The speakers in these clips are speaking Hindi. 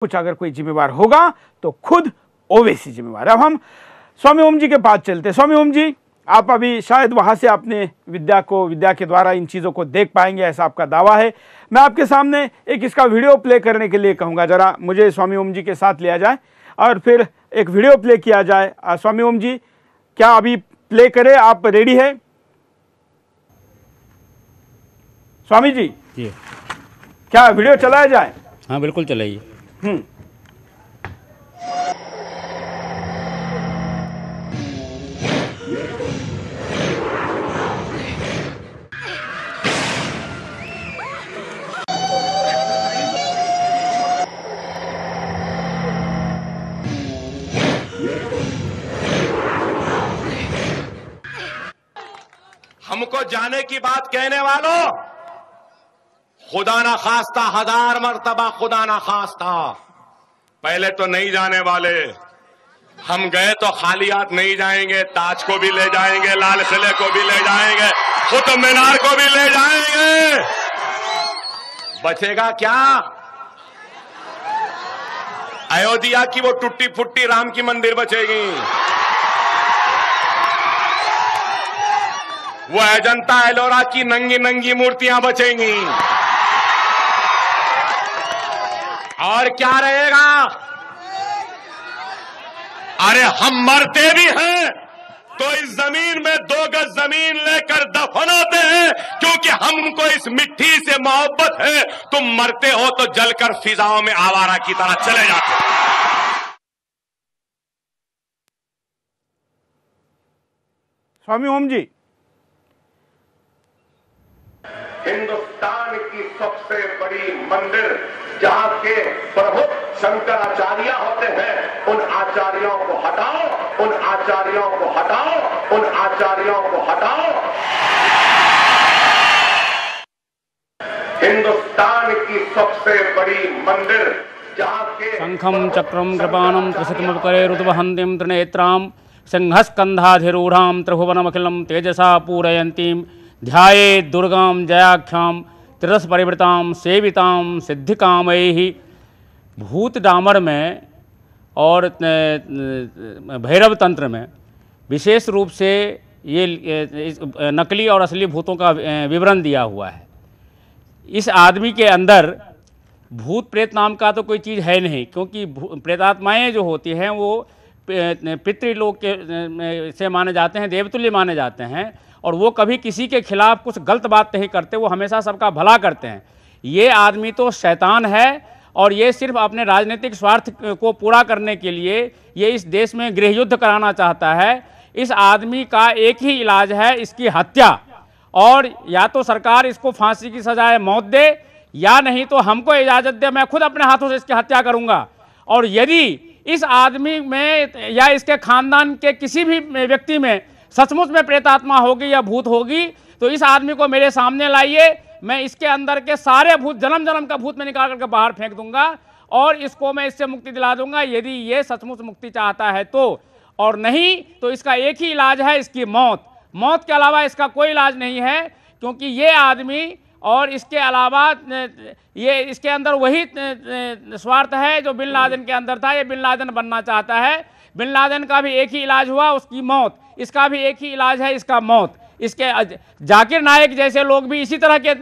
कुछ अगर कोई जिम्मेवार होगा तो खुद ओवैसी जिम्मेवार। अब हम स्वामी ओम जी के पास चलते। स्वामी ओम जी, आप अभी शायद वहाँ से अपने विद्या के द्वारा इन चीज़ों को देख पाएंगे, ऐसा आपका दावा है। मैं आपके सामने एक इसका वीडियो प्ले करने के लिए कहूँगा, ज़रा मुझे स्वामी ओम जी के साथ लिया जाए और फिर एक वीडियो प्ले किया जाए। स्वामी ओम जी, क्या अभी प्ले करें? आप रेडी है स्वामी जी? जी, क्या वीडियो चलाया जाए? हाँ बिल्कुल चलाइए। हमको जाने की बात कहने वालों, खुदा ना खास्ता, हजार मर्तबा खुदा ना खास्ता, पहले तो नहीं जाने वाले। हम गए तो खाली हाथ नहीं जाएंगे, ताज को भी ले जाएंगे, लाल किले को भी ले जाएंगे, कुतुब मीनार को भी ले जाएंगे। बचेगा क्या? अयोध्या की वो टूटी फुट्टी राम की मंदिर बचेगी, वो अजंता एलोरा की नंगी नंगी मूर्तियां बचेंगी, और क्या रहेगा? अरे हम मरते भी हैं तो इस जमीन में 2 गज जमीन लेकर दफन होते हैं, क्योंकि हमको इस मिट्टी से मोहब्बत है। तुम मरते हो तो जलकर फिजाओं में आवारा की तरह चले जाते हो। स्वामी ओम जी, हिंदुस्तान की सबसे बड़ी मंदिर जहां के प्रमुख शंकराचार्य होते हैं, उन आचार्यों को हटाओ, उन आचार्यों को हटाओ, उन आचार्यों को हटाओ। हिंदुस्तान की सबसे बड़ी मंदिर जहां के शंखम चक्रम कृपाणम त्रिशतमुपकरे ऋतुवहंतीम त्रिनेत्राम सिंहस्कंधाधिरूढ़ाम त्रिभुवनमखिलम तेजसा पूरयंतीम ध्याये दुर्गाम जयाख्याम त्रिरस परिवृताम सेविताम सिद्धिकामयी। भूत डामर में और भैरव तंत्र में विशेष रूप से ये नकली और असली भूतों का विवरण दिया हुआ है। इस आदमी के अंदर भूत प्रेत नाम का तो कोई चीज़ है नहीं, क्योंकि प्रेतात्माएँ जो होती हैं वो पितृलोक के से माने जाते हैं, देवतुल्य माने जाते हैं, और वो कभी किसी के खिलाफ कुछ गलत बात नहीं करते, वो हमेशा सबका भला करते हैं। ये आदमी तो शैतान है और ये सिर्फ अपने राजनीतिक स्वार्थ को पूरा करने के लिए ये इस देश में गृह युद्ध कराना चाहता है। इस आदमी का एक ही इलाज है, इसकी हत्या, और या तो सरकार इसको फांसी की सजाए मौत दे, या नहीं तो हमको इजाज़त दे, मैं खुद अपने हाथों से इसकी हत्या करूँगा। और यदि इस आदमी में या इसके खानदान के किसी भी व्यक्ति में सचमुच में प्रेतात्मा होगी या भूत होगी, तो इस आदमी को मेरे सामने लाइए, मैं इसके अंदर के सारे भूत, जन्म जन्म का भूत में निकाल करके बाहर फेंक दूंगा और इसको मैं इससे मुक्ति दिला दूंगा, यदि ये सचमुच मुक्ति चाहता है तो। और नहीं तो इसका एक ही इलाज है, इसकी मौत। मौत के अलावा इसका कोई इलाज नहीं है, क्योंकि ये आदमी और इसके अलावा ये इसके अंदर वही स्वार्थ है जो बिन लादेन के अंदर था। ये बिन लादेन बनना चाहता है। बिन लादेन का भी एक ही इलाज हुआ, उसकी मौत। इसका भी एक ही इलाज है, इसका मौत। इसके जाकिर नायक जैसे लोग भी इसी तरह के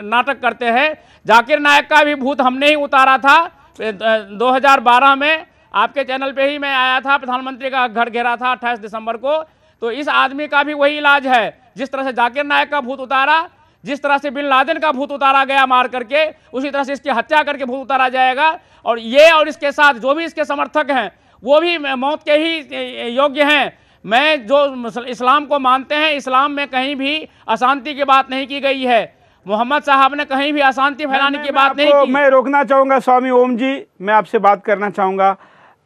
नाटक करते हैं। जाकिर नायक का भी भूत हमने ही उतारा था 2012 में, आपके चैनल पे ही मैं आया था, प्रधानमंत्री का घर घेरा था 28 दिसंबर को। तो इस आदमी का भी वही इलाज है, जिस तरह से जाकिर नायक का भूत उतारा, जिस तरह से बिन लादेन का भूत उतारा गया मार करके, उसी तरह से इसकी हत्या करके भूत उतारा जाएगा। और ये और इसके साथ जो भी इसके समर्थक हैं वो भी मौत के ही योग्य हैं। मैं जो इस्लाम को मानते हैं, इस्लाम में कहीं भी अशांति की बात नहीं की गई है। मोहम्मद साहब ने कहीं भी अशांति फैलाने की बात नहीं की। मैं रोकना चाहूँगा स्वामी ओम जी, मैं आपसे बात करना चाहूँगा।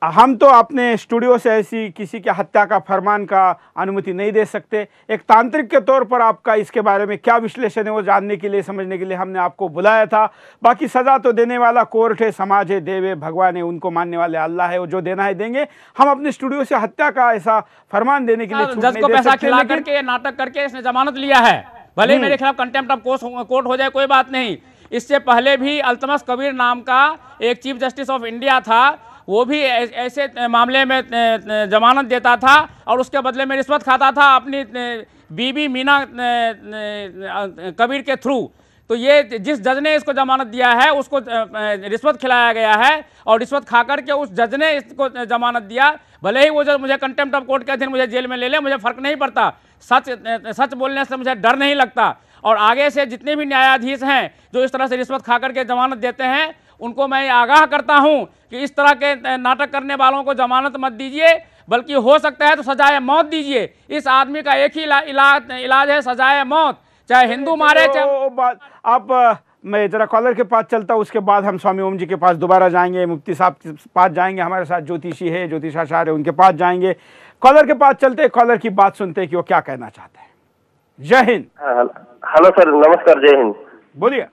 हम तो अपने स्टूडियो से ऐसी किसी के हत्या का फरमान का अनुमति नहीं दे सकते। एक तांत्रिक के तौर पर आपका इसके बारे में क्या विश्लेषण है वो जानने के लिए, समझने के लिए हमने आपको बुलाया था। बाकी सज़ा तो देने वाला कोर्ट है, समाज है, देव है, भगवान है, उनको मानने वाले अल्लाह है, वो जो देना है देंगे। हम अपने स्टूडियो से हत्या का ऐसा फरमान देने के लिए जज को पैसा खिला करके नाटक करके इसने जमानत लिया है। भले मेरे खिलाफ कंटेम्प्ट ऑफ कोर्ट हो जाए, कोई बात नहीं, इससे पहले भी अल्तमश कबीर नाम का एक चीफ जस्टिस ऑफ इंडिया था, वो भी ऐसे मामले में जमानत देता था और उसके बदले में रिश्वत खाता था अपनी बीबी मीना कबीर के थ्रू। तो ये जिस जज ने इसको जमानत दिया है उसको रिश्वत खिलाया गया है और रिश्वत खा करके उस जज ने इसको जमानत दिया। भले ही वो जज मुझे कंटेम्प्ट ऑफ कोर्ट के अधीन मुझे जेल में ले ले, मुझे फर्क नहीं पड़ता, सच बोलने से मुझे डर नहीं लगता। और आगे से जितने भी न्यायाधीश हैं जो इस तरह से रिश्वत खा करके जमानत देते हैं उनको मैं आगाह करता हूं कि इस तरह के नाटक करने वालों को जमानत मत दीजिए, बल्कि हो सकता है तो सजाए मौत दीजिए। इस आदमी का एक ही इलाज है, सजाए मौत, चाहे हिंदू मारे चाहे। बात आप मैं जरा कॉलर के पास चलता हूँ, उसके बाद हम स्वामी ओम जी के पास दोबारा जाएंगे, मुफ्ती साहब के पास जाएंगे, हमारे साथ ज्योतिषी है, ज्योतिषाचार्य है, उनके पास जाएंगे। कॉलर के पास चलते, कॉलर की बात सुनते कि वो क्या कहना चाहते हैं। जय हिंद। हेलो सर, नमस्कार, जय हिंद। बोलिए।